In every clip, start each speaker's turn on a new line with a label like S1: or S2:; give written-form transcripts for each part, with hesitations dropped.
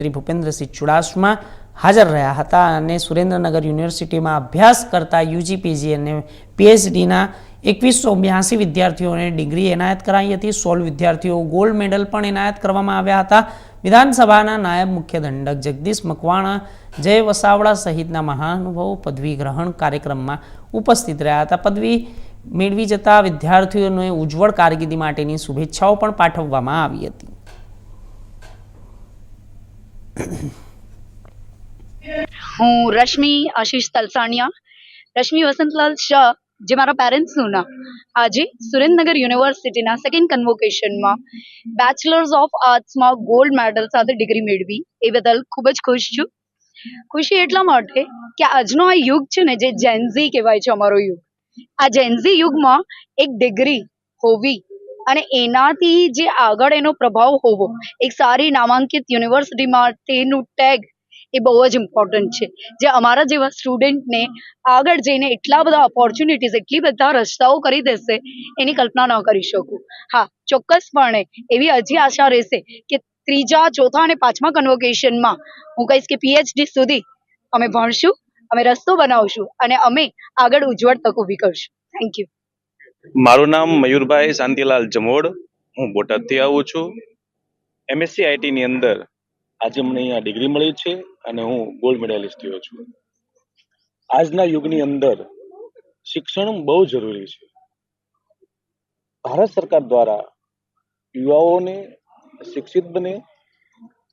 S1: શ્રી ભૂપેન્દ્રસિંહ ચુડાસમા હાજર રહ્યા હતા અને સુરેન્દ્રનગર યુનિવર્સિટીમાં અભ્યાસ કરતા યુજી પીજી અને પીએચડીના 2182 વિદ્યાર્થીઓને ડિગ્રી એનાયત કરાઈ હતી। 16 વિદ્યાર્થીઓ ગોલ્ડ મેડલ પણ એનાયત કરવામાં આવ્યા હતા। વિધાનસભાના નાયબ મુખ્ય દંડક જગદીશ મકવાણા, જય વસાવડા સહિતના મહાનુભાવો પદવી ગ્રહણ કાર્યક્રમમાં ઉપસ્થિત રહ્યા હતા। પદવી મેળવી જતા વિદ્યાર્થીઓને ઉજ્જવળ કારકિર્દી માટેની શુભેચ્છાઓ પણ પાઠવવામાં આવી હતી।
S2: હું રશ્મિ આશીષ તલસાણિયા, રશ્મિ વસંતલાલ શાહ, જે મારા પેરેન્ટ્સનું નામ, આજે સુરેન્દ્રનગર યુનિવર્સિટીના સેકન્ડ કન્વોકેશનમાં બેચલર્સ ઓફ આર્ટ્સમાં ગોલ્ડ મેડલ સાથે ડિગ્રી મેળવી એ બદલ ખૂબ જ ખુશ છું। ખુશી એટલા માટે કે આજનો આ યુગ છે ને, જે જેનઝી કહેવાય છે અમારો યુગ, આ જેનઝી યુગમાં એક ડિગ્રી હોવી અને એનાથી જે આગળ એનો પ્રભાવ હોવો, એક સારી નામાંકિત યુનિવર્સિટી માટેનું ટેગ એ બહુ જ ઇમ્પોર્ટન્ટ છે, જે અમારા જેવા સ્ટુડન્ટને આગળ જઈને એટલા બધા ઓપોર્ચ્યુનિટીઝ, એટલી બધા રસ્તાઓ કરી દેશે એની કલ્પના ન કરી શકું। હા, ચોક્કસપણે એવી હજી આશા રહેશે કે ત્રીજા, ચોથા અને પાંચમા કન્વોકેશનમાં હું કહીશ કે પીએચડી સુધી અમે ભણશું, અમે રસ્તો બનાવશું અને અમે આગળ ઉજ્જવળ તક ઊભી કરશું। Thank you.
S3: મારું નામ મયુરભાઈ શાંતિલાલ જમોડ, હું બોટાદથી આવું છું। એમએસસી આઈટી ની અંદર આજે મને અહીંયા ડિગ્રી મળી છે અને હું ગોલ્ડ મેડલિસ્ટ થયો છું। આજના યુગની અંદર શિક્ષણ બહુ જરૂરી છે। ભારત સરકાર દ્વારા યુવાઓને શિક્ષિત બને,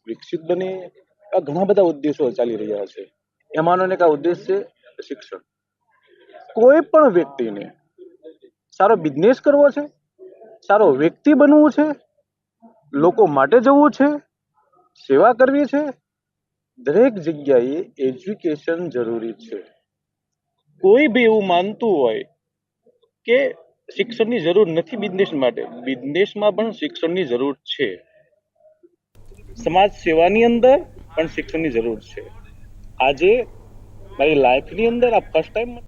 S3: વિકસિત બને, આ ઘણા બધા ઉદ્દેશો ચાલી રહ્યા છે। એમાંનો એક આ ઉદ્દેશ છે શિક્ષણ। કોઈ પણ વ્યક્તિને સારો બિઝનેસ કરવો છે, સારો વ્યક્તિ બનવું છે, લોકો માટે જવું છે, સેવા કરવી છે, દરેક જગ્યાએ એજ્યુકેશન જરૂરી છે। કોઈ બી એવું માનતું હોય કે શિક્ષણની જરૂર નથી બિઝનેસ માટે, બિઝનેસમાં પણ શિક્ષણની જરૂર છે। સમાજ સેવાની અંદર પણ શિક્ષણની જરૂર છે। આજે મારી લાઈફની અંદર આ ફર્સ્ટ ટાઈમ